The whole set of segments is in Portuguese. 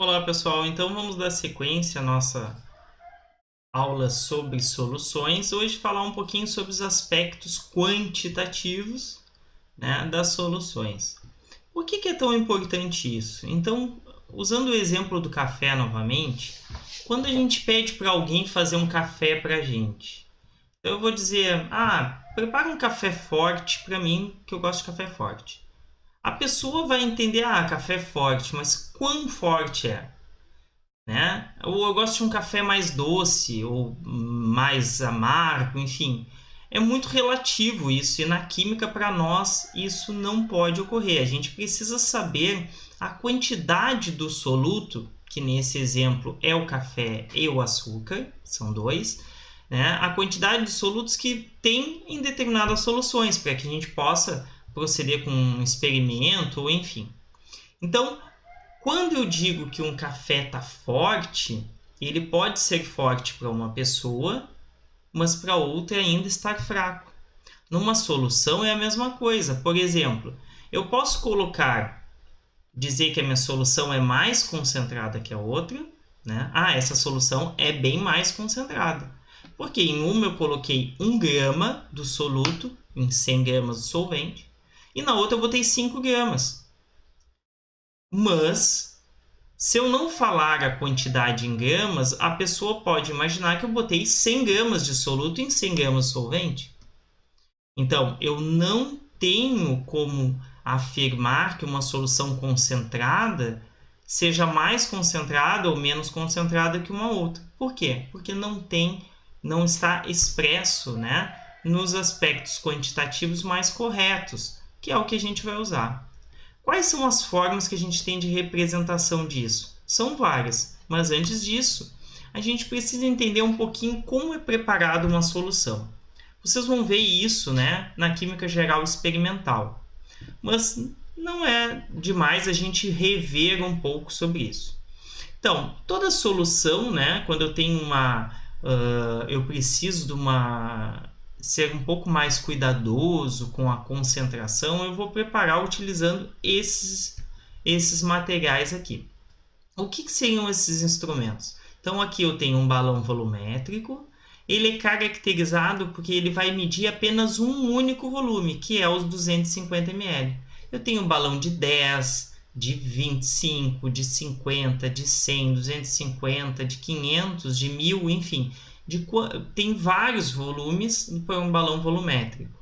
Olá pessoal, então vamos dar sequência à nossa aula sobre soluções. Hoje falar um pouquinho sobre os aspectos quantitativos, né, das soluções. Por que é tão importante isso? Então, usando o exemplo do café novamente, quando a gente pede para alguém fazer um café para a gente, eu vou dizer, prepara um café forte para mim, que eu gosto de café forte. A pessoa vai entender, café forte, mas quão forte é? Né? Ou eu gosto de um café mais doce ou mais amargo, enfim. É muito relativo isso e na química para nós isso não pode ocorrer. A gente precisa saber a quantidade do soluto, que nesse exemplo é o café e o açúcar, são dois, né? A quantidade de solutos que tem em determinadas soluções, para que a gente possa proceder com um experimento, ou enfim. Então, quando eu digo que um café está forte, ele pode ser forte para uma pessoa, mas para outra ainda estar fraco. Numa solução é a mesma coisa. Por exemplo, eu posso dizer que a minha solução é mais concentrada que a outra, né? Essa solução é bem mais concentrada. Porque em uma eu coloquei 1 grama do soluto em 100 gramas do solvente, e na outra eu botei 5 gramas. Mas se eu não falar a quantidade em gramas, a pessoa pode imaginar que eu botei 100 gramas de soluto em 100 gramas de solvente. Então, eu não tenho como afirmar que uma solução concentrada seja mais concentrada ou menos concentrada que uma outra. Por quê? Porque não está expresso, né, nos aspectos quantitativos mais corretos, que é o que a gente vai usar. Quais são as formas que a gente tem de representação disso? São várias, mas antes disso, a gente precisa entender um pouquinho como é preparada uma solução. Vocês vão ver isso, né, na química geral experimental, mas não é demais a gente rever um pouco sobre isso. Então, toda solução, né, quando eu tenho eu preciso de ser um pouco mais cuidadoso com a concentração, eu vou preparar utilizando esses materiais aqui. O que seriam esses instrumentos? Então aqui eu tenho um balão volumétrico, ele é caracterizado porque ele vai medir apenas um único volume, que é os 250 ml. Eu tenho um balão de 10, de 25, de 50, de 100, 250, de 500, de 1000, enfim. Tem vários volumes para um balão volumétrico.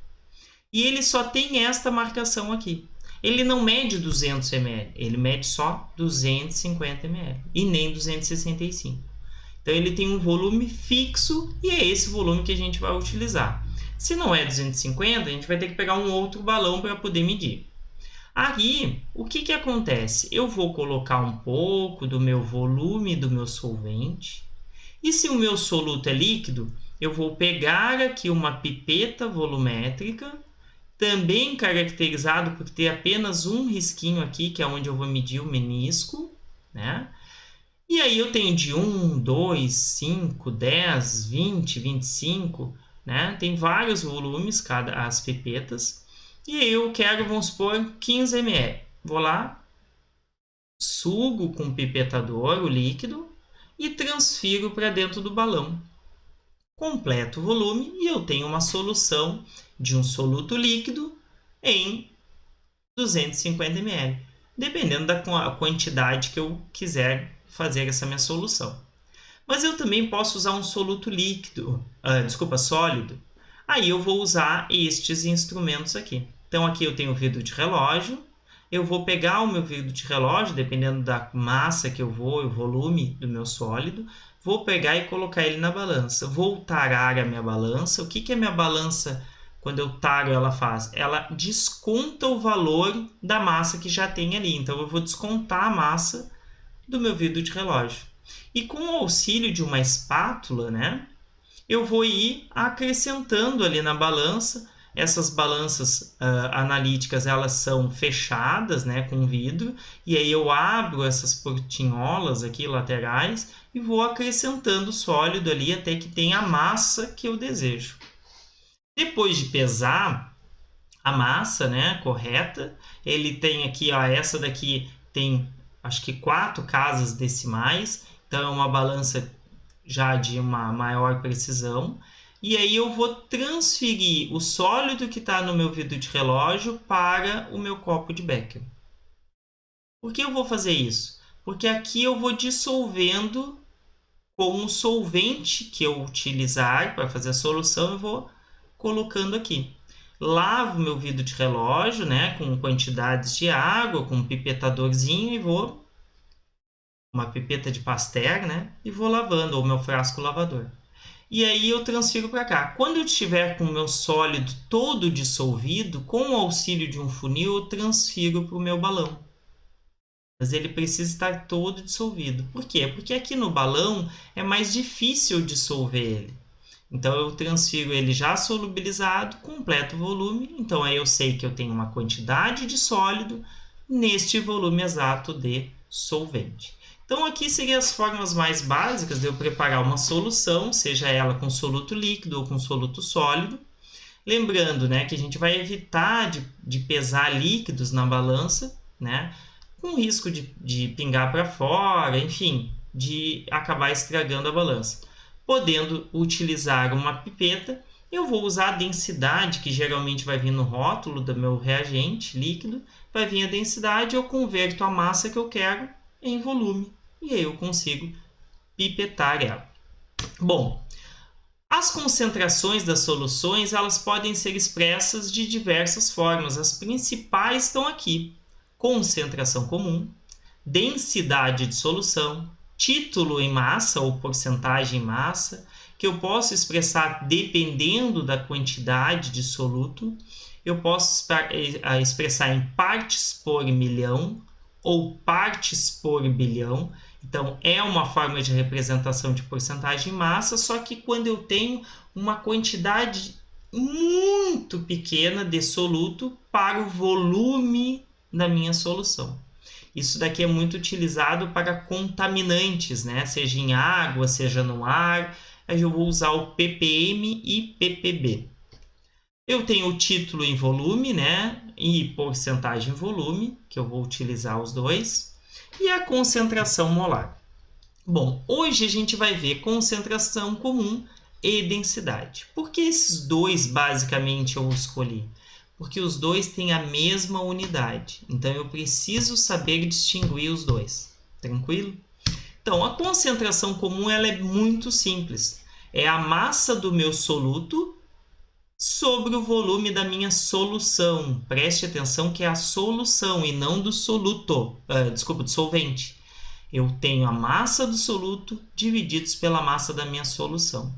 E ele só tem esta marcação aqui. Ele não mede 200 ml, ele mede só 250 ml e nem 265. Então ele tem um volume fixo e é esse volume que a gente vai utilizar. Se não é 250, a gente vai ter que pegar um outro balão para poder medir. Aí, o que acontece? Eu vou colocar um pouco do meu volume do meu solvente. E se o meu soluto é líquido, eu vou pegar aqui uma pipeta volumétrica, também caracterizado por ter apenas um risquinho aqui, que é onde eu vou medir o menisco, né? E aí eu tenho de 1, 2, 5, 10, 20, 25, né? Tem vários volumes, as pipetas. E aí eu quero, vamos supor, 15 ml. Vou lá, sugo com o pipetador o líquido e transfiro para dentro do balão. Completo o volume e eu tenho uma solução de um soluto líquido em 250 ml, dependendo da quantidade que eu quiser fazer essa minha solução. Mas eu também posso usar um soluto sólido. Aí eu vou usar estes instrumentos aqui. Então aqui eu tenho o vidro de relógio. Eu vou pegar o meu vidro de relógio, dependendo da massa que eu vou, o volume do meu sólido, vou pegar e colocar ele na balança. Vou tarar a minha balança. O que a minha balança, quando eu taro, ela faz? Ela desconta o valor da massa que já tem ali. Então eu vou descontar a massa do meu vidro de relógio. E com o auxílio de uma espátula, né, eu vou ir acrescentando ali na balança. Essas balanças analíticas, elas são fechadas, né, com vidro, e aí eu abro essas portinholas aqui laterais e vou acrescentando sólido ali até que tenha a massa que eu desejo. Depois de pesar a massa, né, correta, ele tem aqui, essa daqui tem acho que 4 casas decimais, então é uma balança já de uma maior precisão. E aí eu vou transferir o sólido que está no meu vidro de relógio para o meu copo de Becker. Por que eu vou fazer isso? Porque aqui eu vou dissolvendo com o solvente que eu utilizar para fazer a solução, eu vou colocando aqui. Lavo meu vidro de relógio, né, com quantidades de água, com um pipetadorzinho e vou uma pipeta de Pasteur, né, e vou lavando, ou meu frasco lavador. E aí eu transfiro para cá. Quando eu estiver com o meu sólido todo dissolvido, com o auxílio de um funil, eu transfiro para o meu balão. Mas ele precisa estar todo dissolvido. Por quê? Porque aqui no balão é mais difícil dissolver ele. Então eu transfiro ele já solubilizado, completo o volume. Então aí eu sei que eu tenho uma quantidade de sólido neste volume exato de solvente. Então aqui seriam as formas mais básicas de eu preparar uma solução, seja ela com soluto líquido ou com soluto sólido. Lembrando, né, que a gente vai evitar de pesar líquidos na balança, né, com risco de pingar para fora, enfim, de acabar estragando a balança. Podendo utilizar uma pipeta, eu vou usar a densidade, que geralmente vai vir no rótulo do meu reagente líquido, vai vir a densidade, eu converto a massa que eu quero em volume, e aí eu consigo pipetar ela. Bom, as concentrações das soluções, elas podem ser expressas de diversas formas, as principais estão aqui. Concentração comum, densidade de solução, título em massa ou porcentagem em massa, que eu posso expressar dependendo da quantidade de soluto. Eu posso expressar em partes por milhão ou partes por bilhão. Então, é uma forma de representação de porcentagem em massa, só que quando eu tenho uma quantidade muito pequena de soluto para o volume da minha solução. Isso daqui é muito utilizado para contaminantes, né? Seja em água, seja no ar. Aí eu vou usar o ppm e ppb. Eu tenho o título em volume, né? E porcentagem em volume, que eu vou utilizar os dois. E a concentração molar. Bom, hoje a gente vai ver concentração comum e densidade. Por que esses dois basicamente eu escolhi? Porque os dois têm a mesma unidade. Então, eu preciso saber distinguir os dois. Tranquilo? Então, a concentração comum ela é muito simples. É a massa do meu soluto sobre o volume da minha solução. Preste atenção que é a solução e não do soluto. Do solvente. Eu tenho a massa do soluto divididos pela massa da minha solução.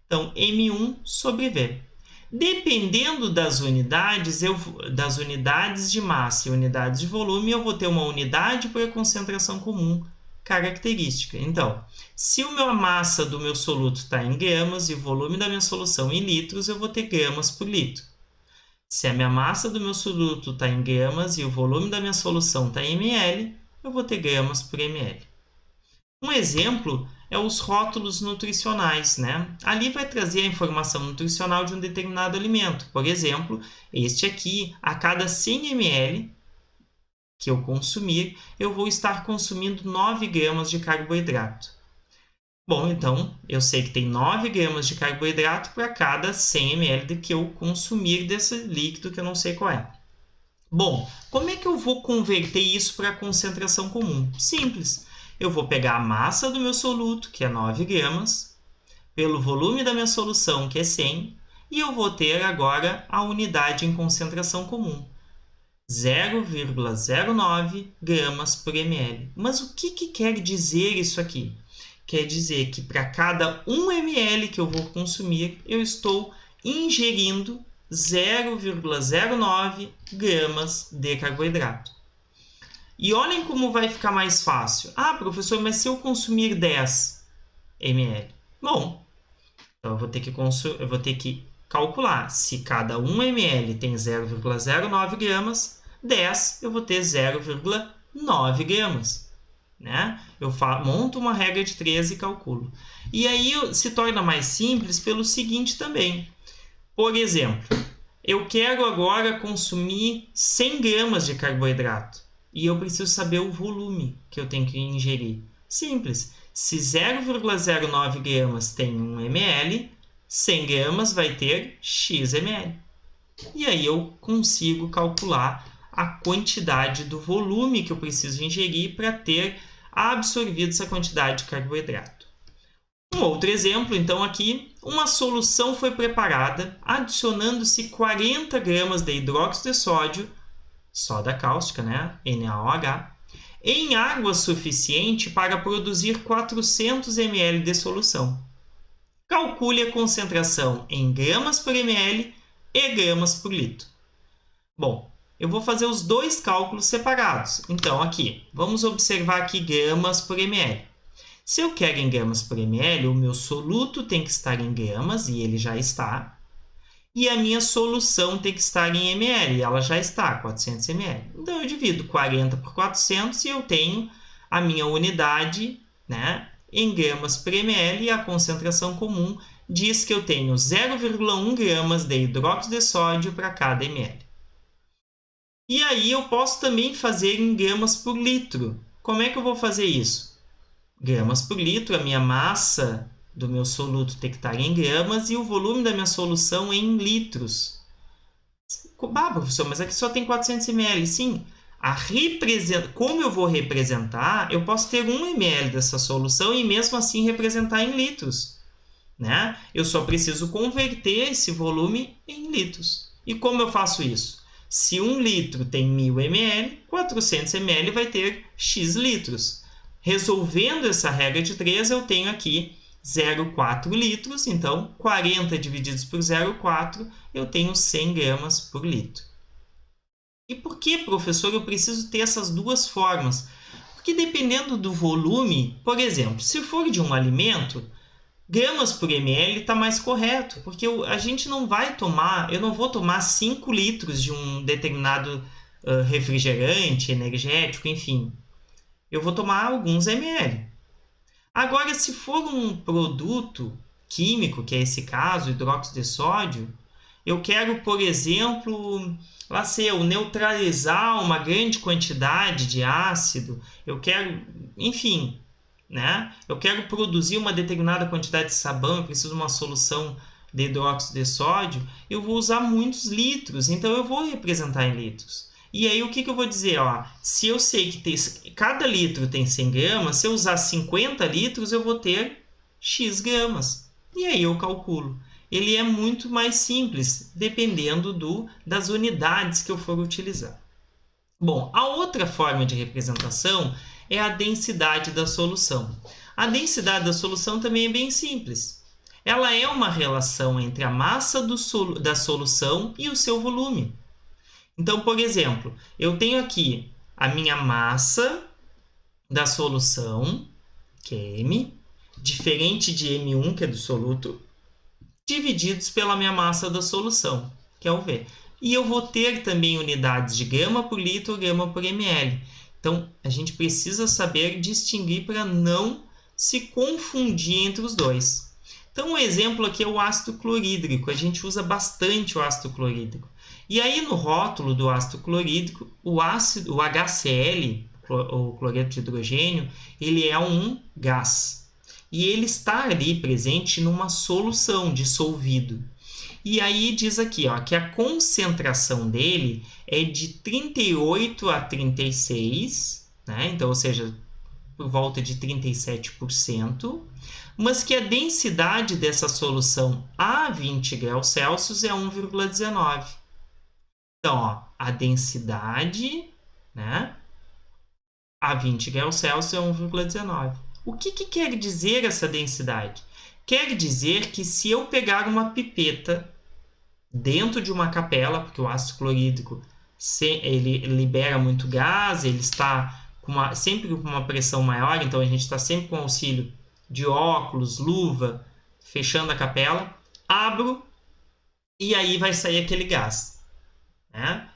Então, M1 sobre V. Dependendo das unidades de massa e unidades de volume, eu vou ter uma unidade por concentração comum característica. Então, se a massa do meu soluto está em gramas e o volume da minha solução em litros, eu vou ter gramas por litro. Se a minha massa do meu soluto está em gramas e o volume da minha solução está em ml, eu vou ter gramas por ml. Um exemplo é os rótulos nutricionais, né? Ali vai trazer a informação nutricional de um determinado alimento. Por exemplo, este aqui, a cada 100 ml que eu consumir, eu vou estar consumindo 9 gramas de carboidrato. Bom, então, eu sei que tem 9 gramas de carboidrato para cada 100 ml que eu consumir desse líquido que eu não sei qual é. Bom, como é que eu vou converter isso para a concentração comum? Simples. Eu vou pegar a massa do meu soluto, que é 9 gramas, pelo volume da minha solução, que é 100, e eu vou ter agora a unidade em concentração comum, 0,09 gramas por ml. Mas o que quer dizer isso aqui? Quer dizer que para cada 1 ml que eu vou consumir, eu estou ingerindo 0,09 gramas de carboidrato. E olhem como vai ficar mais fácil. Ah, professor, mas se eu consumir 10 ml? Bom, então eu vou ter que calcular. Se cada 1 ml tem 0,09 gramas, 10 eu vou ter 0,9 gramas. Né? Eu monto uma regra de 3 e calculo. E aí se torna mais simples pelo seguinte também. Por exemplo, eu quero agora consumir 100 gramas de carboidrato. e eu preciso saber o volume que eu tenho que ingerir. Simples. Se 0,09 gramas tem 1 ml, 100 gramas vai ter x ml. E aí eu consigo calcular a quantidade do volume que eu preciso ingerir para ter absorvido essa quantidade de carboidrato. Um outro exemplo, então, aqui, uma solução foi preparada adicionando-se 40 gramas de hidróxido de sódio, soda cáustica, né? NaOH, em água suficiente para produzir 400 ml de solução. Calcule a concentração em gramas por ml e gramas por litro. Bom, eu vou fazer os dois cálculos separados. Então, aqui, vamos observar aqui gramas por ml. Se eu quero em gramas por ml, o meu soluto tem que estar em gramas, e ele já está. E a minha solução tem que estar em ml, e ela já está, 400 ml. Então, eu divido 40 por 400 e eu tenho a minha unidade, né, em gramas por ml, e a concentração comum diz que eu tenho 0,1 gramas de hidróxido de sódio para cada ml. E aí eu posso também fazer em gramas por litro. Como é que eu vou fazer isso? Gramas por litro, a minha massa do meu soluto tem que estar em gramas e o volume da minha solução em litros. Professor, mas aqui só tem 400 ml. Sim, como eu vou representar, eu posso ter 1 ml dessa solução e mesmo assim representar em litros, né? Eu só preciso converter esse volume em litros. E como eu faço isso? Se 1 litro tem 1000 ml, 400 ml vai ter x litros. Resolvendo essa regra de 3, eu tenho aqui 0,4 litros, então 40 divididos por 0,4, eu tenho 100 gramas por litro. E por que, professor, eu preciso ter essas duas formas? Porque dependendo do volume, por exemplo, se for de um alimento, gramas por ml está mais correto, porque a gente não vai tomar, eu não vou tomar 5 litros de um determinado refrigerante, energético, enfim. Eu vou tomar alguns ml. Agora, se for um produto químico, que é esse caso, hidróxido de sódio, eu quero, por exemplo, neutralizar uma grande quantidade de ácido, eu quero, enfim, né? Eu quero produzir uma determinada quantidade de sabão, eu preciso de uma solução de hidróxido de sódio, eu vou usar muitos litros, então eu vou representar em litros. E aí o que eu vou dizer? Ó, se eu sei que cada litro tem 100 gramas, se eu usar 50 litros, eu vou ter x gramas. E aí eu calculo. Ele é muito mais simples, dependendo das unidades que eu for utilizar. Bom, a outra forma de representação é a densidade da solução. A densidade da solução também é bem simples. Ela é uma relação entre a massa da solução e o seu volume. Então, por exemplo, eu tenho aqui a minha massa da solução, que é M, diferente de M1, que é do soluto, divididos pela minha massa da solução, que é o V. E eu vou ter também unidades de grama por litro, grama por ml. Então, a gente precisa saber distinguir para não se confundir entre os dois. Então, um exemplo aqui é o ácido clorídrico. A gente usa bastante o ácido clorídrico. E aí, no rótulo do ácido clorídrico, o HCl, o cloreto de hidrogênio, ele é um gás. E ele está ali presente numa solução dissolvido. E aí diz aqui, ó, que a concentração dele é de 38 a 36, né? Então, ou seja, por volta de 37%, mas que a densidade dessa solução a 20 graus Celsius é 1,19. Então, ó, a densidade, né, a 20 graus Celsius é 1,19. O que quer dizer essa densidade? Quer dizer que se eu pegar uma pipeta dentro de uma capela, porque o ácido clorídrico ele libera muito gás, ele está sempre com uma pressão maior, então a gente está sempre com auxílio de óculos, luva, fechando a capela, abro e aí vai sair aquele gás, né?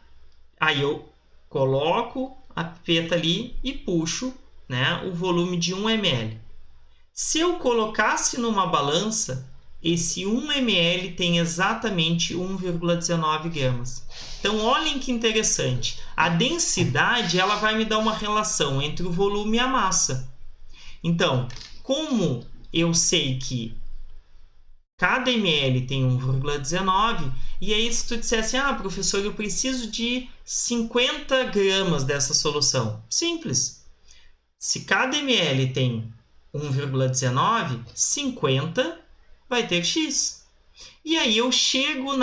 Aí eu coloco a pipeta ali e puxo, né, o volume de 1 ml. Se eu colocasse numa balança, esse 1 ml tem exatamente 1,19 gramas. Então, olhem que interessante. A densidade ela vai me dar uma relação entre o volume e a massa. Então, como eu sei que cada ml tem 1,19, e aí se tu dissesse, professor, eu preciso de 50 gramas dessa solução. Simples. Se cada ml tem 1,19, 50 vai ter X. E aí eu chego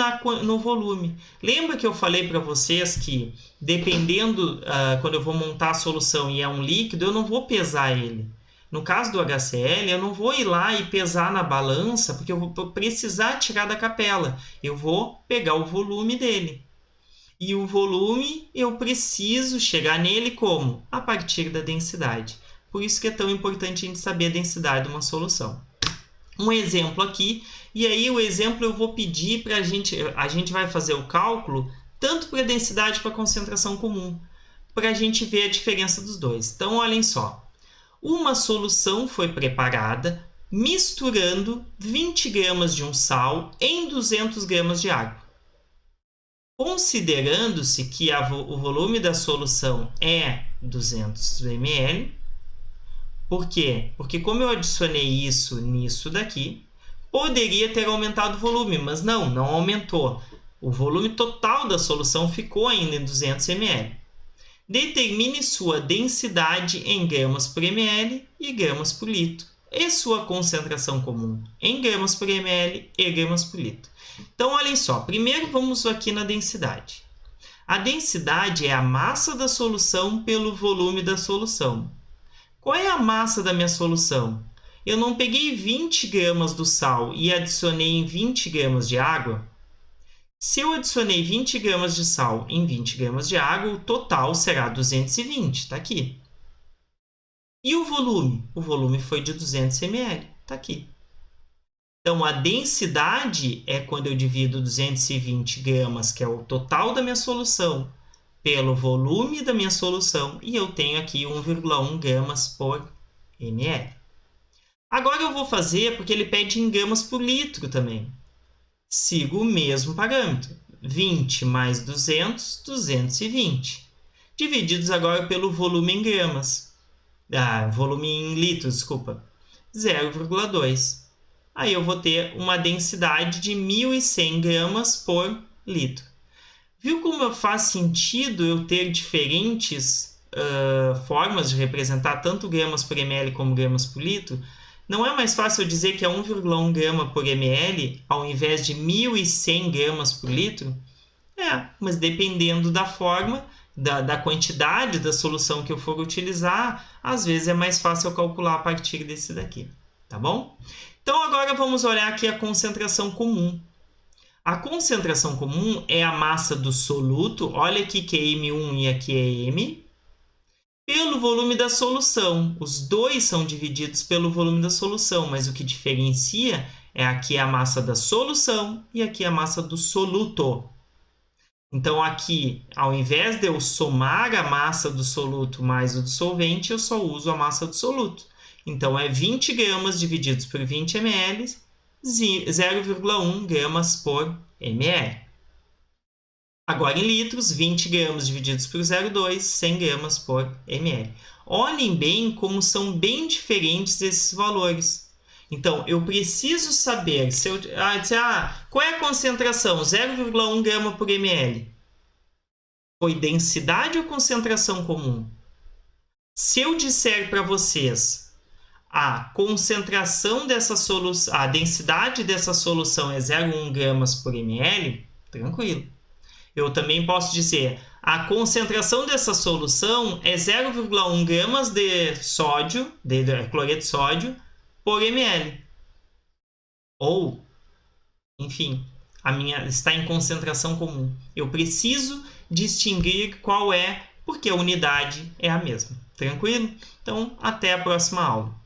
no volume. Lembra que eu falei para vocês que, dependendo, quando eu vou montar a solução e é um líquido, eu não vou pesar ele. No caso do HCl, eu não vou ir lá e pesar na balança, porque eu vou precisar tirar da capela. Eu vou pegar o volume dele. E o volume, eu preciso chegar nele como? A partir da densidade. Por isso que é tão importante a gente saber a densidade de uma solução. Um exemplo aqui, e aí o exemplo eu vou pedir para a gente vai fazer o cálculo tanto para a densidade quanto para a concentração comum, para a gente ver a diferença dos dois. Então, olhem só. Uma solução foi preparada misturando 20 gramas de um sal em 200 gramas de água. Considerando-se que o volume da solução é 200 ml, por quê? Porque como eu adicionei isso nisso daqui, poderia ter aumentado o volume, mas não aumentou. O volume total da solução ficou ainda em 200 ml. Determine sua densidade em gramas por ml e gramas por litro, e sua concentração comum em gramas por ml e gramas por litro. Então, olhem só, primeiro vamos aqui na densidade. A densidade é a massa da solução pelo volume da solução. Qual é a massa da minha solução? Eu não peguei 20 gramas do sal e adicionei em 20 gramas de água? Se eu adicionei 20 gramas de sal em 20 gramas de água, o total será 220, está aqui. E o volume? O volume foi de 200 ml, está aqui. Então, a densidade é quando eu divido 220 gramas, que é o total da minha solução, pelo volume da minha solução, e eu tenho aqui 1,1 gramas por ml. Agora eu vou fazer, porque ele pede em gramas por litro também. Sigo o mesmo parâmetro. 20 mais 200, 220. Divididos agora pelo volume em gramas. Volume em litros, desculpa. 0,2. Aí eu vou ter uma densidade de 1.100 gramas por litro. Viu como faz sentido eu ter diferentes formas de representar tanto gramas por ml como gramas por litro? Não é mais fácil eu dizer que é 1,1 grama por ml ao invés de 1.100 gramas por litro? Mas dependendo da forma, da quantidade da solução que eu for utilizar, às vezes é mais fácil eu calcular a partir desse daqui, tá bom? Então agora vamos olhar aqui a concentração comum. A concentração comum é a massa do soluto, olha aqui que é M1 e aqui é M, pelo volume da solução. Os dois são divididos pelo volume da solução, mas o que diferencia é aqui a massa da solução e aqui a massa do soluto. Então aqui, ao invés de eu somar a massa do soluto mais o do solvente, eu só uso a massa do soluto. Então é 20 gramas divididos por 20 ml, 0,1 gramas por ml. Agora em litros, 20 gramas divididos por 0,2, 100 gramas por ml. Olhem bem como são bem diferentes esses valores. Então, eu preciso saber, se eu disser, qual é a concentração? 0,1 grama por ml. Foi densidade ou concentração comum? Se eu disser para vocês, a concentração dessa solução, a densidade dessa solução é 0,1 gramas por ml, tranquilo. Eu também posso dizer, a concentração dessa solução é 0,1 gramas de sódio, de cloreto de sódio, por ml. Ou, enfim, a minha está em concentração comum. Eu preciso distinguir qual é, porque a unidade é a mesma. Tranquilo? Então, até a próxima aula.